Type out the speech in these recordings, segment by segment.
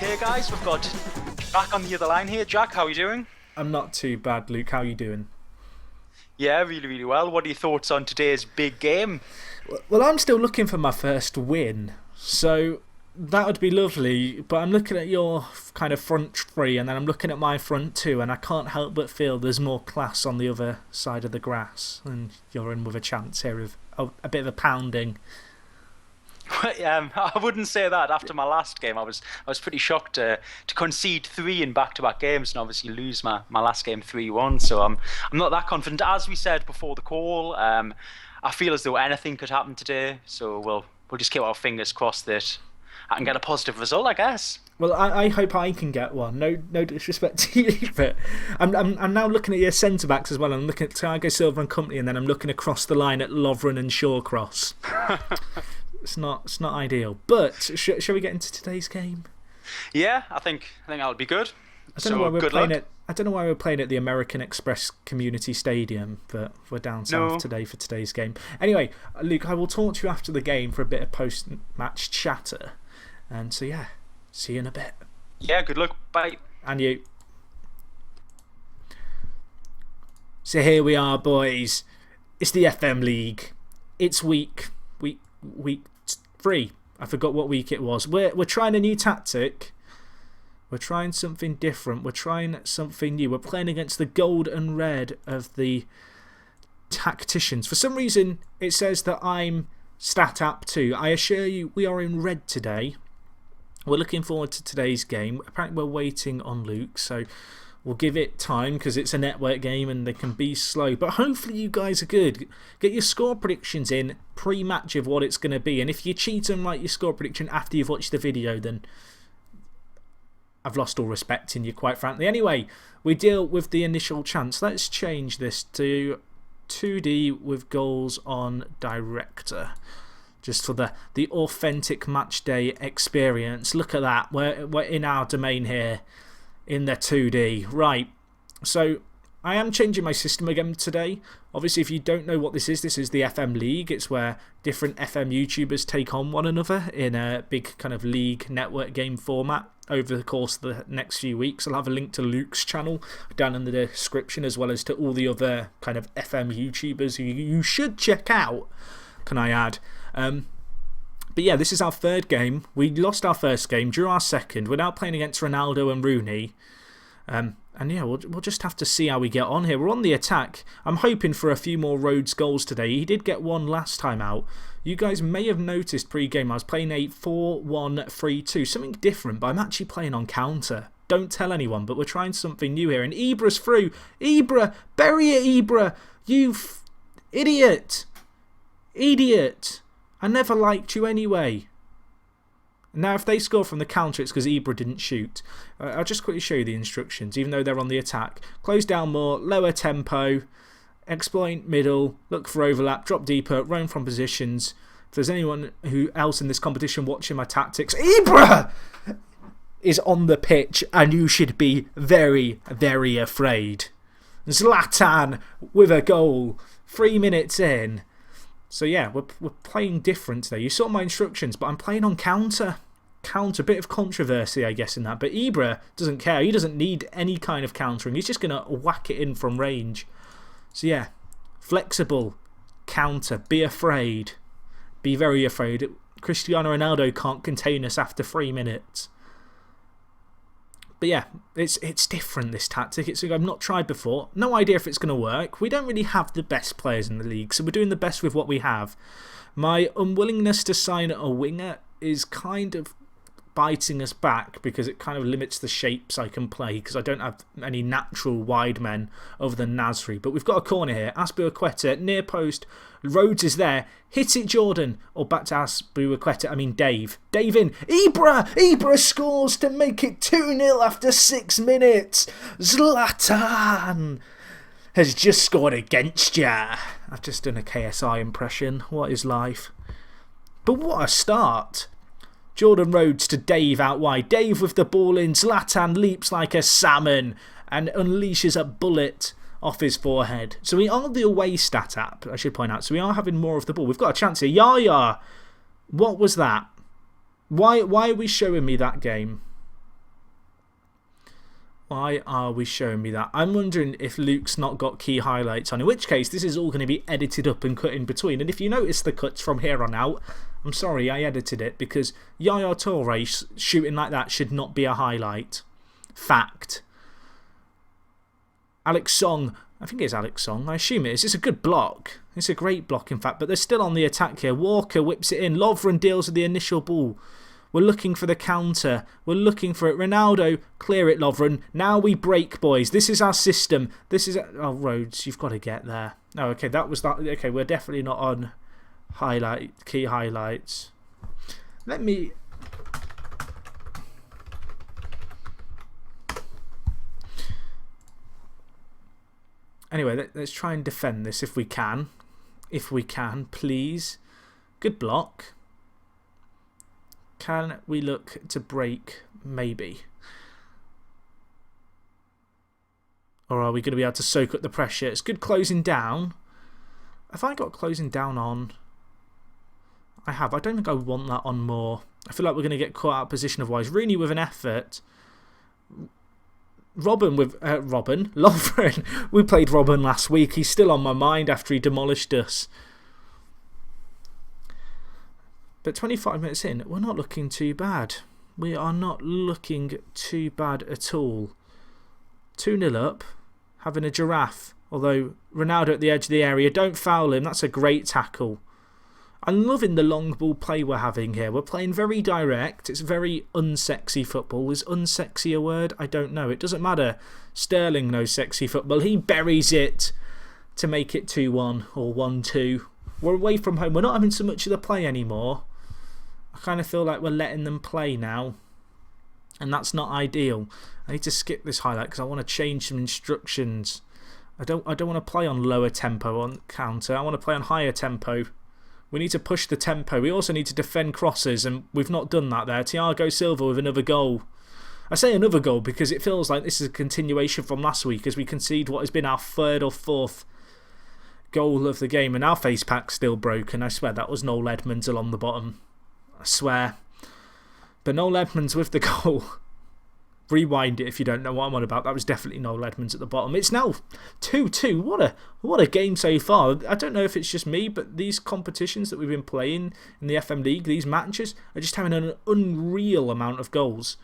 Okay, guys, we've got Jack on the other line here. Jack, how are you doing? I'm not too bad, Luke. How are you doing? Yeah, really, really well. What are your thoughts on today's big game? Well, I'm still looking for my first win, so that would be lovely. But I'm looking at your kind of front three, and then I'm looking at my front two, and I can't help but feel there's more class on the other side of the grass, and you're in with a chance here of a bit of a pounding. I wouldn't say that. After my last game, I was pretty shocked to concede three in back-to-back games and obviously lose my last game 3-1. So I'm not that confident. As we said before the call, I feel as though anything could happen today. So we'll just keep our fingers crossed that I can get a positive result, I guess. Well, I hope I can get one. No disrespect to you, but I'm now looking at your centre backs as well. I'm looking at Thiago Silva and company, and then I'm looking across the line at Lovren and Shawcross. It's not ideal, but shall we get into today's game? Yeah, I think that would be good. I don't know why we're playing at the American Express Community Stadium, but we're down south today for today's game. Anyway, Luke, I will talk to you after the game for a bit of post-match chatter. And so yeah, see you in a bit. Yeah, good luck. Bye. And you. So here we are, boys. It's the FM League. It's week 3. I forgot what week it was. We're trying a new tactic. We're trying something different. We're trying something new. We're playing against the gold and red of the tacticians. For some reason, it says that I'm StatApp 2. I assure you, we are in red today. We're looking forward to today's game. Apparently, we're waiting on Luke, so we'll give it time because it's a network game and they can be slow. But hopefully you guys are good. Get your score predictions in pre-match of what it's going to be. And if you cheat and write your score prediction after you've watched the video, then I've lost all respect in you, quite frankly. Anyway, we deal with the initial chance. Let's change this to 2D with goals on director. Just for the authentic match day experience. Look at that. We're in our domain here. In the 2D. Right, so I am changing my system again today. Obviously, if you don't know what this is the FM League. It's where different FM YouTubers take on one another in a big kind of league network game format over the course of the next few weeks. I'll have a link to Luke's channel down in the description, as well as to all the other kind of FM YouTubers who you should check out, can I add. But yeah, this is our third game. We lost our first game, drew our second. We're now playing against Ronaldo and Rooney. And yeah, we'll just have to see how we get on here. We're on the attack. I'm hoping for a few more Rhodes goals today. He did get one last time out. You guys may have noticed pre-game I was playing a 4-1-3-2. Something different, but I'm actually playing on counter. Don't tell anyone, but we're trying something new here. And Ibra's through. Ibra! Bury it, Ibra! You idiot! Idiot! I never liked you anyway. Now, if they score from the counter, it's because Ibra didn't shoot. I'll just quickly show you the instructions, even though they're on the attack. Close down more, lower tempo, exploit middle, look for overlap, drop deeper, roam from positions. If there's anyone else in this competition watching my tactics, Ibra is on the pitch, and you should be very, very afraid. Zlatan with a goal, 3 minutes in. So yeah, we're playing different today. You saw my instructions, but I'm playing on counter. Counter, bit of controversy, I guess, in that. But Ibra doesn't care. He doesn't need any kind of countering. He's just going to whack it in from range. So yeah, flexible, counter, be afraid. Be very afraid. Cristiano Ronaldo can't contain us after 3 minutes. But yeah, it's different, this tactic. It's something I've not tried before. No idea if it's going to work. We don't really have the best players in the league, so we're doing the best with what we have. My unwillingness to sign a winger is kind of biting us back because it kind of limits the shapes I can play because I don't have any natural wide men other than Nasri. But we've got a corner here. Aspilicueta, near post. Rhodes is there. Hit it, Jordan. Or back to Aspilicueta. I mean, Dave. Dave in. Ibra! Ibra scores to make it 2-0 after 6 minutes. Zlatan has just scored against ya. I've just done a KSI impression. What is life? But what a start. Jordan Rhodes to Dave out wide. Dave with the ball in. Zlatan leaps like a salmon and unleashes a bullet off his forehead. So we are the away stat app, I should point out. So we are having more of the ball. We've got a chance here. Yaya! What was that? Why are we showing me that game? Why are we showing me that? I'm wondering if Luke's not got key highlights on, in which case this is all going to be edited up and cut in between. And if you notice the cuts from here on out, I'm sorry I edited it, because Yaya Toure shooting like that should not be a highlight. Fact. Alex Song, I think it's Alex Song, I assume it is. It's a good block. It's a great block, in fact, but they're still on the attack here. Walker whips it in. Lovren deals with the initial ball. We're looking for the counter. We're looking for it. Ronaldo, clear it, Lovren. Now we break, boys. This is our system. This is... Oh, Rhodes, you've got to get there. Oh, okay, that was that. Okay, we're definitely not on key highlights. Let me... Anyway, let's try and defend this if we can. If we can, please. Good block. Can we look to break? Maybe. Or are we going to be able to soak up the pressure? It's good closing down. Have I got closing down on? I have. I don't think I want that on more. I feel like we're going to get caught out of position otherwise. Rooney with an effort. Lovren. We played Robin last week. He's still on my mind after he demolished us. But 25 minutes in, we're not looking too bad. We are not looking too bad at all. 2-0 up, having a giraffe. Although Ronaldo at the edge of the area, don't foul him. That's a great tackle. I'm loving the long ball play we're having here. We're playing very direct. It's very unsexy football. Is unsexy a word? I don't know. It doesn't matter. Sterling knows sexy football. He buries it to make it 2-1 or 1-2. We're away from home. We're not having so much of the play anymore. I kind of feel like we're letting them play now. And that's not ideal. I need to skip this highlight because I want to change some instructions. I don't want to play on lower tempo on counter. I want to play on higher tempo. We need to push the tempo. We also need to defend crosses, and we've not done that there. Thiago Silva with another goal. I say another goal because it feels like this is a continuation from last week as we concede what has been our third or fourth goal of the game, and our face pack's still broken. I swear that was Noel Edmonds along the bottom. I swear. But Noel Edmonds with the goal. Rewind it if you don't know what I'm on about. That was definitely Noel Edmonds at the bottom. It's now 2-2. What a game so far. I don't know if it's just me, but these competitions that we've been playing in the FM League, these matches, are just having an unreal amount of goals.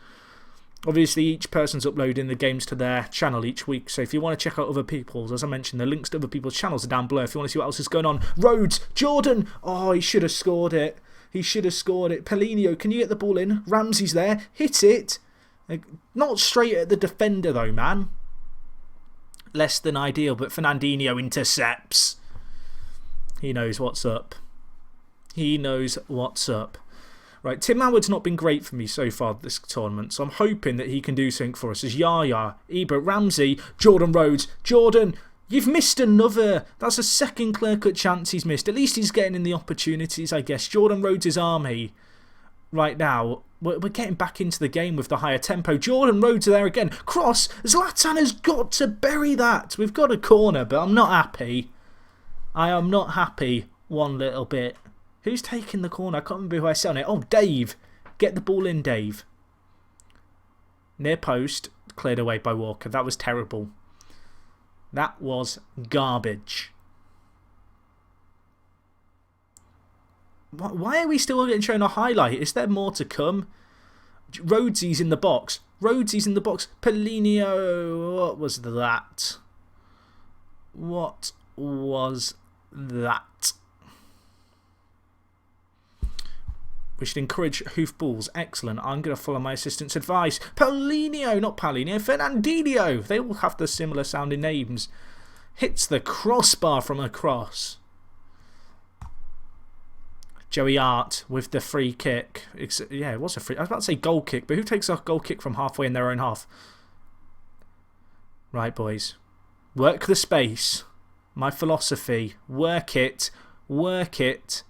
Obviously, each person's uploading the games to their channel each week, so if you want to check out other people's, as I mentioned, the links to other people's channels are down below if you want to see what else is going on. Rhodes, Jordan, oh, he should have scored it. He should have scored it. Paulinho, can you get the ball in? Ramsey's there, hit it. Not straight at the defender though, man. Less than ideal, but Fernandinho intercepts. He knows what's up. He knows what's up. Right, Tim Howard's not been great for me so far this tournament, so I'm hoping that he can do something for us. As Yaya, Ibra, Ramsey, Jordan Rhodes. Jordan, you've missed another. That's a second clear-cut chance he's missed. At least he's getting in the opportunities, I guess. Jordan Rhodes' army right now. We're getting back into the game with the higher tempo. Jordan Rhodes there again. Cross. Zlatan has got to bury that. We've got a corner, but I'm not happy. I am not happy one little bit. Who's taking the corner? I can't remember who I said on it. Oh, Dave. Get the ball in, Dave. Near post. Cleared away by Walker. That was terrible. That was garbage. Why are we still getting shown a highlight? Is there more to come? Rhodesy's in the box. Rhodesy's in the box. Paulinho. What was that? What was that? We should encourage hoofballs. Excellent. I'm going to follow my assistant's advice. Paulinho, not Paulinho. Fernandinho. They all have the similar sounding names. Hits the crossbar from across. Joey Hart with the free kick. Yeah, it was a free... I was about to say goal kick, but who takes a goal kick from halfway in their own half? Right, boys. Work the space. My philosophy. Work it. Work it.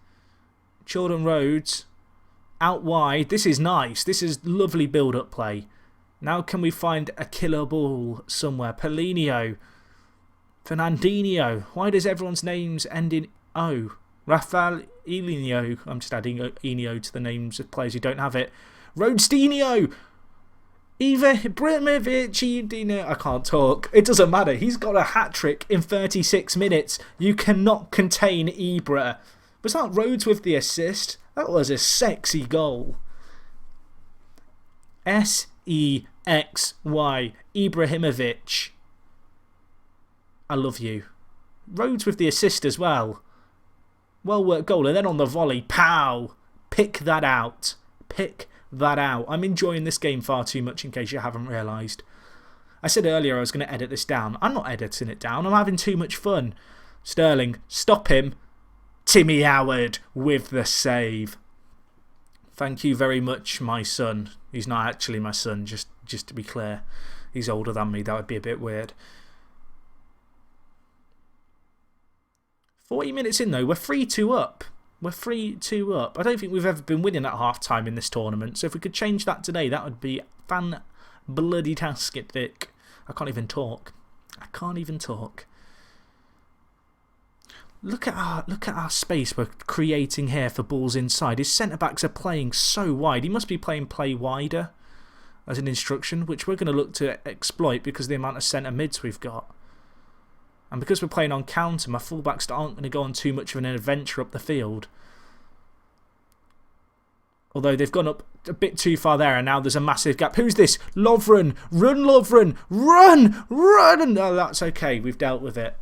Jordan Rhodes. Out wide. This is nice. This is lovely build-up play. Now can we find a killer ball somewhere? Paulinho. Fernandinho. Why does everyone's names end in O? Rafael Ilinho. I'm just adding Enio to the names of players who don't have it. Rhodestinho. Ibrahimovic, I can't talk. It doesn't matter. He's got a hat-trick in 36 minutes. You cannot contain Ibra. Was that Rhodes with the assist? That was a sexy goal. Sexy. Ibrahimovic. I love you. Rhodes with the assist as well. Well worked goal. And then on the volley, pow! Pick that out. Pick that out. I'm enjoying this game far too much in case you haven't realised. I said earlier I was going to edit this down. I'm not editing it down. I'm having too much fun. Sterling, stop him. Timmy Howard with the save. Thank you very much, my son. He's not actually my son, just to be clear. He's older than me. That would be a bit weird. 40 minutes in though, we're 3-2 up. We're 3-2 up. I don't think we've ever been winning at half time in this tournament, so if we could change that today, that would be fan-bloody-tastic. I can't even talk. Look at our space we're creating here for balls inside. His centre-backs are playing so wide. He must be playing play wider as an instruction, which we're going to look to exploit because of the amount of centre mids we've got. And because we're playing on counter, my fullbacks aren't going to go on too much of an adventure up the field. Although they've gone up a bit too far there, and now there's a massive gap. Who's this? Lovren! Run, Lovren! Run! Run! No, that's okay. We've dealt with it.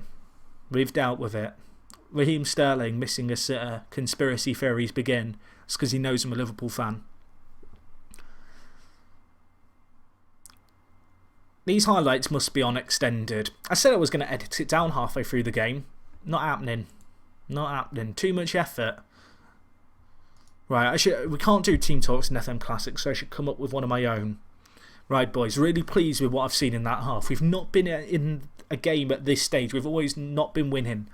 Raheem Sterling missing us at conspiracy theories begin. It's because he knows I'm a Liverpool fan. These highlights must be on extended. I said I was going to edit it down halfway through the game. Not happening. Too much effort. Right, we can't do Team Talks in FM Classics, so I should come up with one of my own. Right, boys, really pleased with what I've seen in that half. We've not been in a game at this stage. We've always not been winning.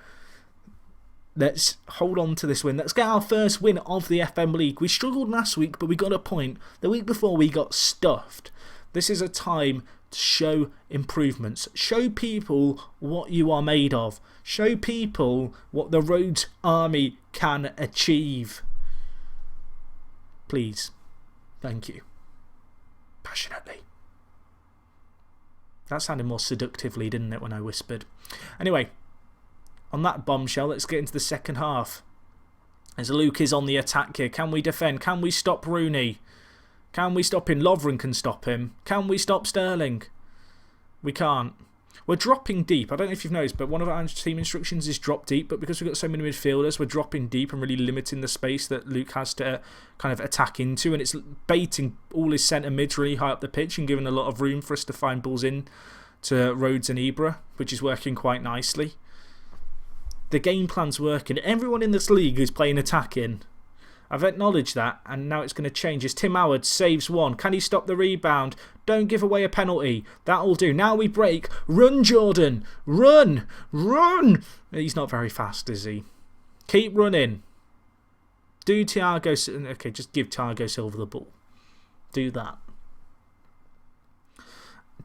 Let's hold on to this win. Let's get our first win of the FM League. We struggled last week, but we got a point. The week before, we got stuffed. This is a time to show improvements. Show people what you are made of. Show people what the Rhodes Army can achieve. Please. Thank you. Passionately. That sounded more seductively, didn't it, when I whispered? Anyway, on that bombshell, let's get into the second half. As Luke is on the attack here. Can we defend? Can we stop Rooney? Can we stop him? Lovren can stop him. Can we stop Sterling? We can't. We're dropping deep. I don't know if you've noticed, but one of our team instructions is drop deep. But because we've got so many midfielders, we're dropping deep and really limiting the space that Luke has to kind of attack into. And it's baiting all his centre mids really high up the pitch and giving a lot of room for us to find balls in to Rhodes and Ibra, which is working quite nicely. The game plan's working. Everyone in this league is playing attacking. I've acknowledged that, and now it's going to change. As Tim Howard saves one. Can he stop the rebound? Don't give away a penalty. That'll do. Now we break. Run, Jordan. Run. Run. He's not very fast, is he? Keep running. Do Thiago... Okay, just give Thiago Silva the ball. Do that.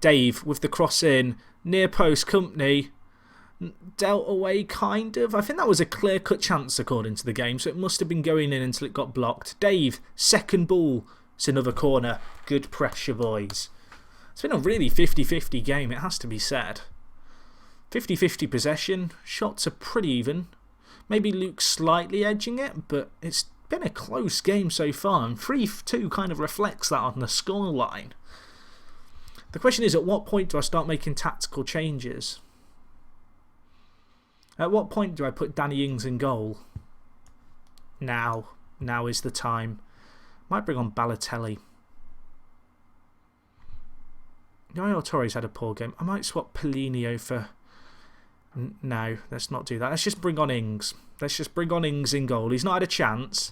Dave with the cross in. Near post, Company. Dealt away, kind of. I think that was a clear-cut chance according to the game, so it must have been going in until it got blocked. Dave, second ball. It's another corner. Good pressure, boys. It's been a really 50-50 game, it has to be said. 50-50 possession. Shots are pretty even. Maybe Luke's slightly edging it, but it's been a close game so far, and 3-2 kind of reflects that on the scoreline. The question is, at what point do I start making tactical changes? At what point do I put Danny Ings in goal? Now. Now is the time. Might bring on Balotelli. Yaya Torres had a poor game. I might swap Polino for... No, let's not do that. Let's just bring on Ings. Let's just bring on Ings in goal. He's not had a chance.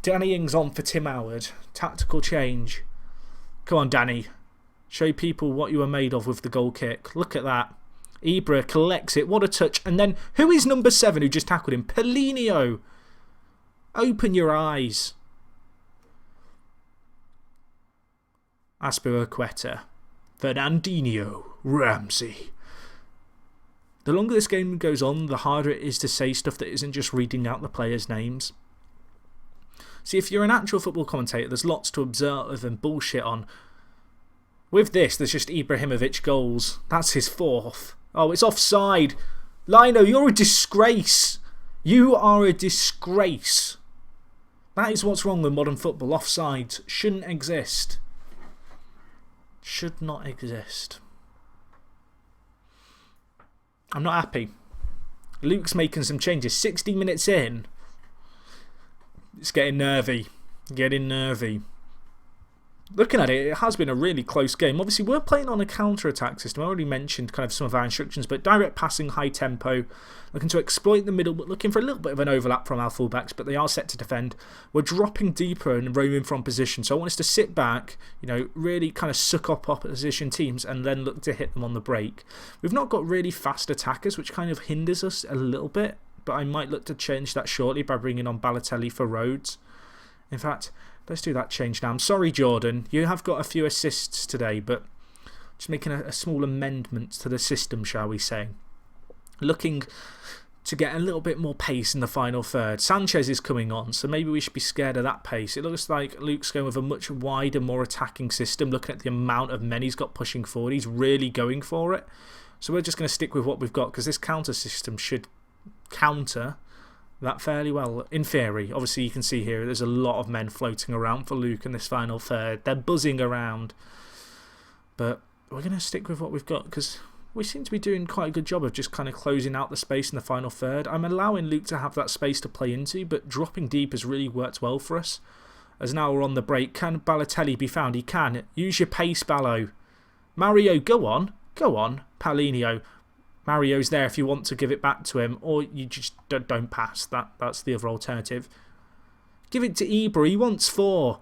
Danny Ings on for Tim Howard. Tactical change. Come on, Danny. Show people what you are made of with the goal kick. Look at that. Ibra collects it. What a touch. And then, who is number 7 who just tackled him? Polino. Open your eyes. Aspiricueta. Fernandinho. Ramsey. The longer this game goes on, the harder it is to say stuff that isn't just reading out the players' names. See, if you're an actual football commentator, there's lots to observe and bullshit on. With this, there's just Ibrahimovic goals. That's his 4th. Oh, it's offside. Lino, you're a disgrace. You are a disgrace. That is what's wrong with modern football. Offsides shouldn't exist. Should not exist. I'm not happy. Luke's making some changes. 60 minutes in. It's getting nervy. Getting nervy. Looking at it, it has been a really close game. Obviously, we're playing on a counter-attack system. I already mentioned kind of some of our instructions, but direct passing, high tempo, looking to exploit the middle, but looking for a little bit of an overlap from our fullbacks, but they are set to defend. We're dropping deeper and roaming from position, so I want us to sit back, really kind of suck up opposition teams and then look to hit them on the break. We've not got really fast attackers, which kind of hinders us a little bit, but I might look to change that shortly by bringing on Balotelli for Rhodes. In fact, let's do that change now. I'm sorry, Jordan. You have got a few assists today, but just making a small amendment to the system, shall we say. Looking to get a little bit more pace in the final third. Sanchez is coming on, so maybe we should be scared of that pace. It looks like Luke's going with a much wider, more attacking system. Looking at the amount of men he's got pushing forward, he's really going for it. So we're just going to stick with what we've got, because this counter system should counter that fairly well, in theory. Obviously, you can see here there's a lot of men floating around for Luke in this final third. They're buzzing around. But we're going to stick with what we've got, because we seem to be doing quite a good job of just kind of closing out the space in the final third. I'm allowing Luke to have that space to play into, but dropping deep has really worked well for us. As now we're on the break, can Balotelli be found? He can. Use your pace, Ballo. Mario, go on. Go on. Paulinho. Mario's there if you want to give it back to him, or you just don't pass. That's the other alternative. Give it to Ibra. He wants 4.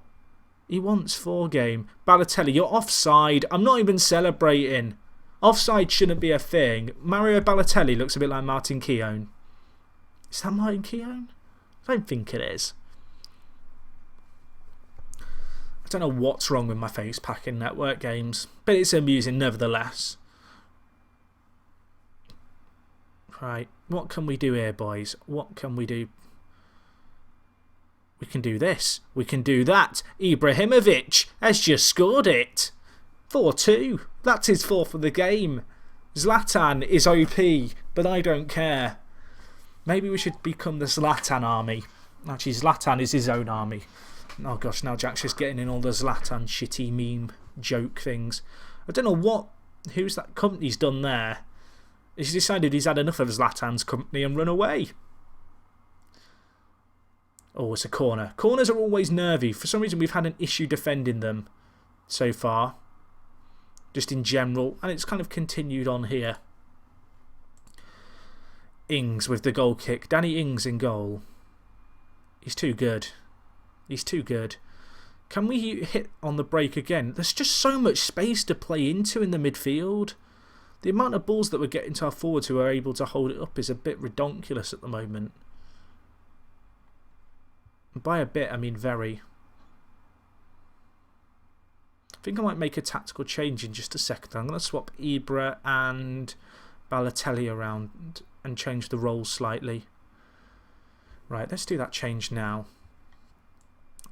He wants 4 game. Balotelli, you're offside. I'm not even celebrating. Offside shouldn't be a thing. Mario Balotelli looks a bit like Martin Keown. Is that Martin Keown? I don't think it is. I don't know what's wrong with my face pack in network games, but it's amusing nevertheless. Right, what can we do here, boys? What can we do? We can do this. We can do that. Ibrahimovic has just scored it. 4-2. That's his 4th of the game. Zlatan is OP, but I don't care. Maybe we should become the Zlatan army. Actually, Zlatan is his own army. Oh gosh, now Jack's just getting in all the Zlatan shitty meme joke things. I don't know who's that company's done there. He's decided he's had enough of Zlatan's company and run away. Oh, it's a corner. Corners are always nervy. For some reason, we've had an issue defending them so far. Just in general. And it's kind of continued on here. Ings with the goal kick. Danny Ings in goal. He's too good. He's too good. Can we hit on the break again? There's just so much space to play into in the midfield. The amount of balls that we're getting to our forwards who are able to hold it up is a bit redonkulous at the moment. And by a bit, I mean very. I think I might make a tactical change in just a second. I'm going to swap Ibra and Balotelli around and change the roles slightly. Right, let's do that change now.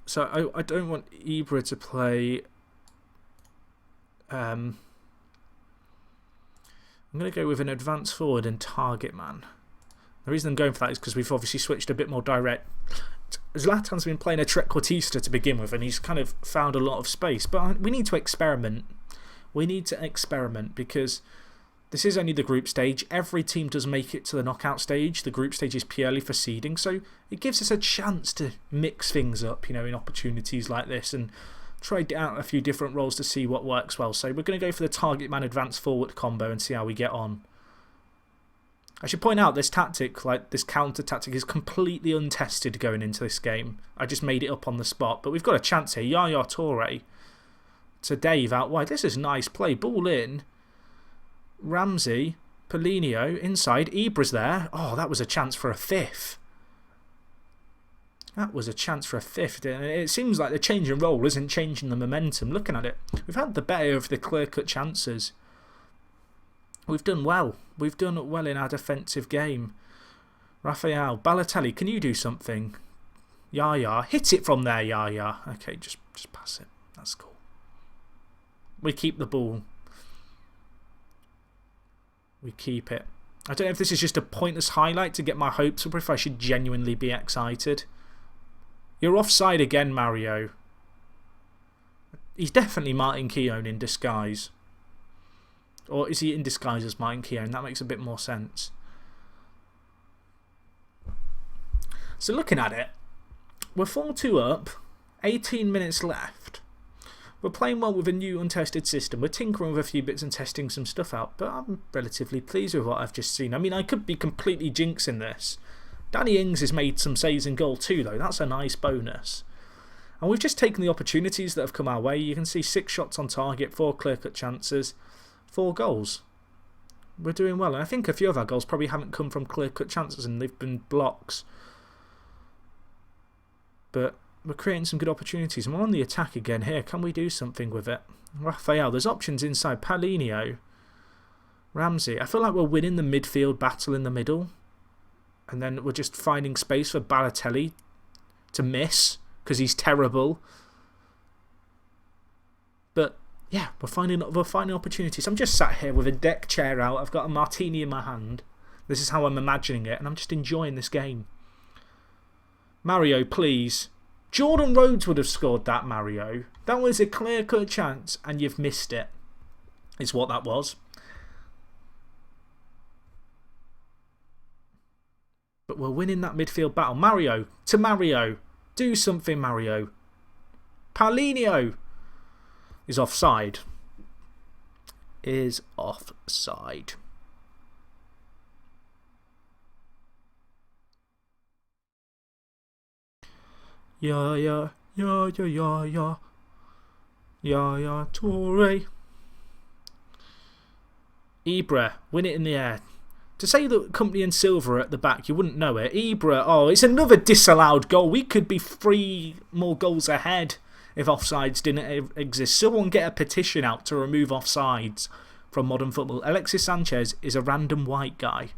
So I don't want Ibra to play... I'm going to go with an advanced forward and target man. The reason I'm going for that is because we've obviously switched a bit more direct. Zlatan's been playing a trequartista to begin with, and he's kind of found a lot of space. But we need to experiment. We need to experiment because this is only the group stage. Every team does make it to the knockout stage. The group stage is purely for seeding. So it gives us a chance to mix things up, in opportunities like this and try out a few different roles to see what works well. So we're going to go for the target man advanced forward combo and see how we get on. I should point out this tactic, like this counter tactic, is completely untested going into this game. I just made it up on the spot, but we've got a chance here. Yaya Toure to Dave out wide. This is nice play. Ball in. Ramsey, Paulinho inside. Ibra's there. Oh, that was a chance for a 5th. That was a chance for a 5th. And it seems like the change in role isn't changing the momentum. Looking at it, we've had the better of the clear-cut chances. We've done well. We've done well in our defensive game. Rafael, Balotelli, can you do something? Yaya, hit it from there, Yaya. Okay, just pass it. That's cool. We keep the ball. We keep it. I don't know if this is just a pointless highlight to get my hopes up or if I should genuinely be excited. You're offside again, Mario. He's definitely Martin Keown in disguise. Or is he in disguise as Martin Keown? That makes a bit more sense. So looking at it, we're 4-2 up, 18 minutes left. We're playing well with a new untested system. We're tinkering with a few bits and testing some stuff out, but I'm relatively pleased with what I've just seen. I mean, I could be completely jinxing this. Danny Ings has made some saves in goal too, though. That's a nice bonus. And we've just taken the opportunities that have come our way. You can see 6 shots on target, 4 clear-cut chances, 4 goals. We're doing well. And I think a few of our goals probably haven't come from clear-cut chances and they've been blocks. But we're creating some good opportunities. And we're on the attack again here. Can we do something with it? Raphael, there's options inside. Paulinho, Ramsey. I feel like we're winning the midfield battle in the middle. And then we're just finding space for Balotelli to miss because he's terrible. But yeah, we're finding opportunities. I'm just sat here with a deck chair out. I've got a martini in my hand. This is how I'm imagining it, and I'm just enjoying this game. Mario, please. Jordan Rhodes would have scored that, Mario. That was a clear-cut chance, and you've missed it. Is what that was. But we're winning that midfield battle. Mario, to Mario. Do something, Mario. Paulinho is offside. Is offside. Yeah, Toure. Ibra, win it in the air. To say that Company and Silva are at the back, you wouldn't know it. Ibra, oh, it's another disallowed goal. We could be 3 more goals ahead if offsides didn't exist. Someone get a petition out to remove offsides from modern football. Alexis Sanchez is a random white guy.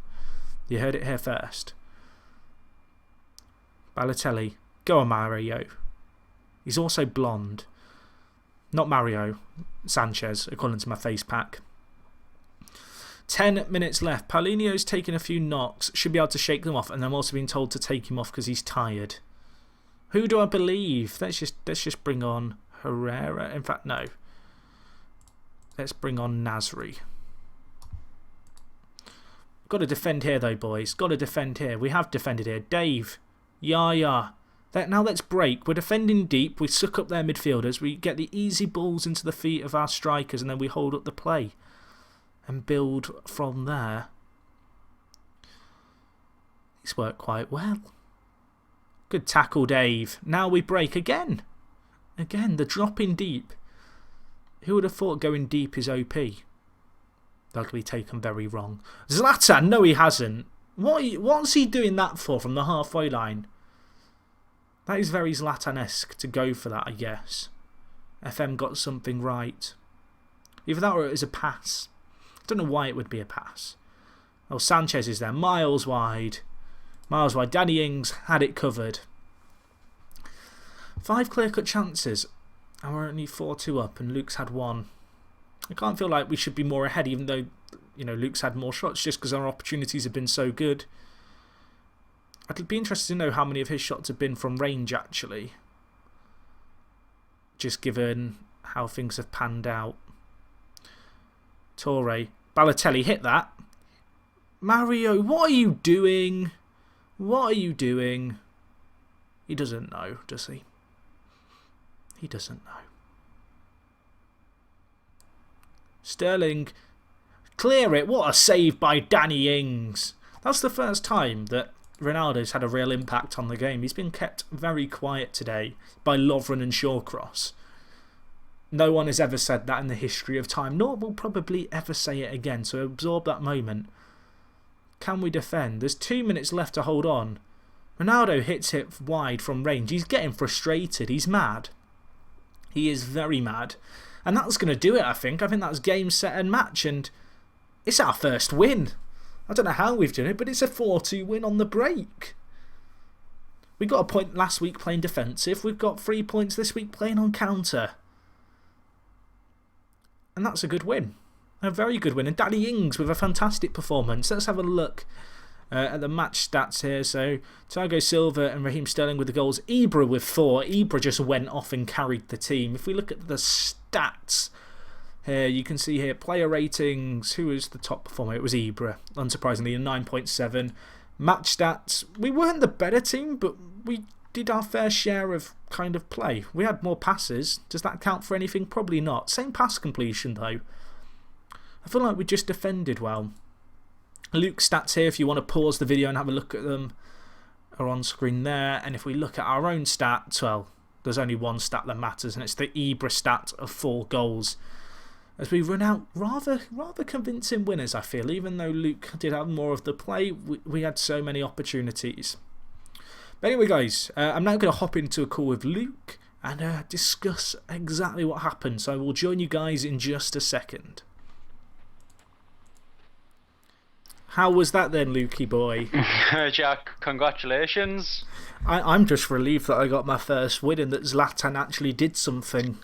You heard it here first. Balotelli. Go on, Mario. He's also blonde. Not Mario. Sanchez, according to my face pack. 10 minutes left. Paulinho's taking a few knocks. Should be able to shake them off. And I'm also being told to take him off because he's tired. Who do I believe? Let's just bring on Herrera. In fact, no. Let's bring on Nasri. Got to defend here, though, boys. Got to defend here. We have defended here. Dave. Yaya. Now let's break. We're defending deep. We suck up their midfielders. We get the easy balls into the feet of our strikers. And then we hold up the play. And build from there. It's worked quite well. Good tackle, Dave. Now we break again. Again, the drop in deep. Who would have thought going deep is OP? That'll be taken very wrong. Zlatan, no he hasn't. What's he doing that for from the halfway line? That is very Zlatan-esque to go for that, I guess. FM got something right. Either that or it was a pass. I don't know why it would be a pass. Oh, Sanchez is there. Miles wide. Miles wide. Danny Ings had it covered. 5 clear-cut chances. And we're only 4-2 up and Luke's had 1. I can't feel like we should be more ahead even though, you know, Luke's had more shots just because our opportunities have been so good. I'd be interested to know how many of his shots have been from range actually. Just given how things have panned out. Toure. Balotelli hit that. Mario, what are you doing? What are you doing? He doesn't know, does he? He doesn't know. Sterling. Clear it. What a save by Danny Ings. That's the first time that Ronaldo's had a real impact on the game. He's been kept very quiet today by Lovren and Shawcross. No one has ever said that in the history of time, nor will probably ever say it again. So absorb that moment. Can we defend? There's 2 minutes left to hold on. Ronaldo hits it wide from range. He's getting frustrated. He's mad. He is very mad. And that's going to do it, I think. I think that's game, set and match. And it's our first win. I don't know how we've done it, but it's a 4-2 win on the break. We got a point last week playing defensive. We've got 3 points this week playing on counter. And that's a good win. A very good win. And Danny Ings with a fantastic performance. Let's have a look at the match stats here. So, Thiago Silva and Raheem Sterling with the goals. Ibra with 4. Ibra just went off and carried the team. If we look at the stats here, you can see here player ratings. Who was the top performer? It was Ibra, unsurprisingly, a 9.7. Match stats. We weren't the better team, but we did our fair share of kind of play. We had more passes. Does that count for anything? Probably not. Same pass completion, though. I feel like we just defended well. Luke's stats here, if you want to pause the video and have a look at them, are on screen there. And if we look at our own stats, well, there's only one stat that matters, and it's the Ibra stat of 4 goals. As we run out rather convincing winners, I feel. Even though Luke did have more of the play, we had so many opportunities. But anyway, guys, I'm now going to hop into a call with Luke and discuss exactly what happened. So I will join you guys in just a second. How was that then, Lukey boy? Jack, congratulations. I'm just relieved that I got my first win and that Zlatan actually did something.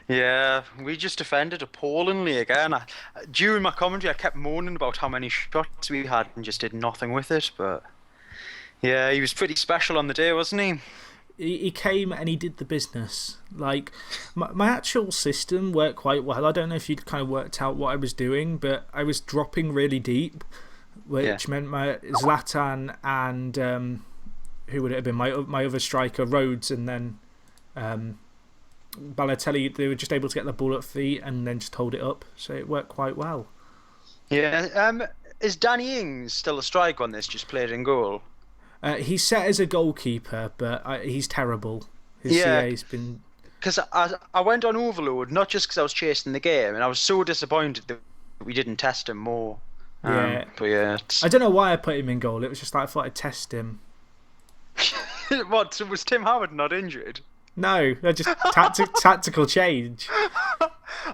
Yeah, we just defended appallingly again. During my commentary, I kept moaning about how many shots we had and just did nothing with it. But yeah, he was pretty special on the day, wasn't he? He came and he did the business. Like, my actual system worked quite well. I don't know if you'd kind of worked out what I was doing, but I was dropping really deep, which meant my Zlatan and who would it have been? My other striker, Rhodes, and then Balotelli, they were just able to get the ball at feet and then just hold it up. So it worked quite well. Yeah. Is Danny Ings still a striker on this? Just played in goal. He's set as a goalkeeper, but he's terrible. His CA's been. Because I went on overload, not just because I was chasing the game, and I was so disappointed that we didn't test him more. But yeah, I don't know why I put him in goal. It was just like I thought I'd test him. What? So was Tim Howard not injured? No, they're just tactical change.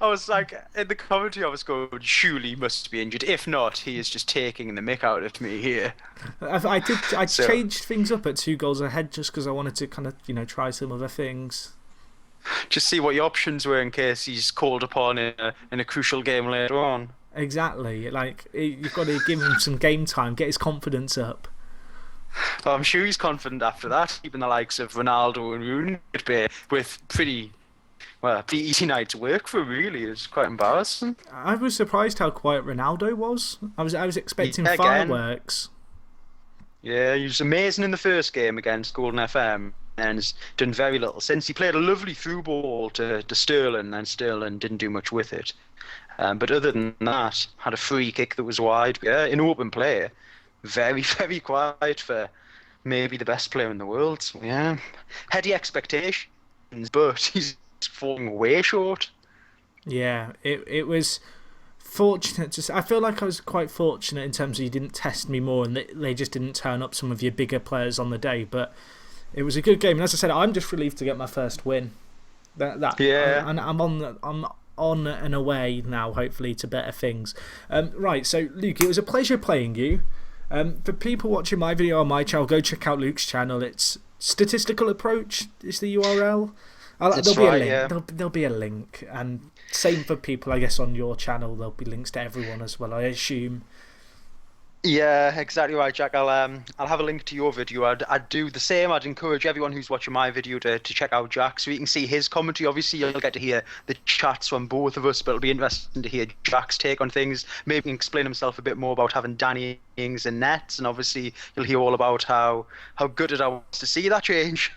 I was like, in the commentary, I was going, surely he must be injured. If not, he is just taking the mick out of me here. I changed things up at 2 goals ahead just because I wanted to kind of, try some other things. Just see what your options were in case he's called upon in a crucial game later on. Exactly. Like, you've got to give him some game time, get his confidence up. Well, I'm sure he's confident after that, keeping the likes of Ronaldo and Rooney at bay with pretty easy night to work for, really. It's quite embarrassing. I was surprised how quiet Ronaldo was. I was expecting fireworks. Yeah, he was amazing in the first game against Golden FM and has done very little since. He played a lovely through ball to Sterling, and Sterling didn't do much with it. But other than that, had a free kick that was wide. Yeah, in open play. Very, very quiet for maybe the best player in the world. So, yeah, heady expectations, but he's falling way short. Yeah, it was fortunate. I feel like I was quite fortunate in terms of you didn't test me more and they just didn't turn up some of your bigger players on the day. But it was a good game. And as I said, I'm just relieved to get my first win. Yeah. And I'm on and away now, hopefully, to better things. Right, so Luke, it was a pleasure playing you. For people watching my video on my channel, go check out Luke's channel. It's Statistical Approach is the URL. There'll be a link. Yeah. There'll be a link. And same for people, I guess, on your channel. There'll be links to everyone as well, I assume. Yeah, exactly right, Jack. I'll have a link to your video. I'd do the same. I'd encourage everyone who's watching my video to check out Jack so you can see his commentary. Obviously, you'll get to hear the chats from both of us, but it'll be interesting to hear Jack's take on things. Maybe he can explain himself a bit more about having Danny Ings in nets, and obviously you'll hear all about how good it was to see that change.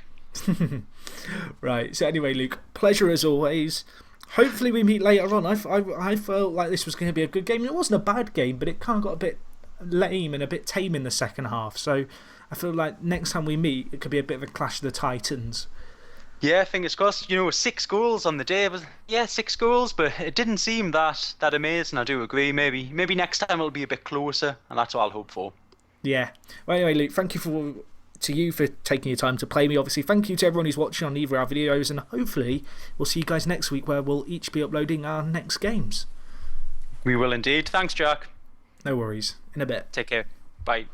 Right, so anyway, Luke, pleasure as always. Hopefully we meet later on. I felt like this was going to be a good game. It wasn't a bad game, but it kind of got a bit lame and a bit tame in the second half. So I feel like next time we meet, it could be a bit of a clash of the Titans. Yeah, fingers crossed. 6 goals on the day. 6 goals, but it didn't seem that amazing. I do agree. Maybe next time it'll be a bit closer, and that's what I'll hope for. Yeah. Well, anyway, Luke, thank you to you for taking your time to play me. Obviously, thank you to everyone who's watching on either of our videos, and hopefully we'll see you guys next week where we'll each be uploading our next games. We will indeed. Thanks, Jack. No worries. In a bit. Take care. Bye.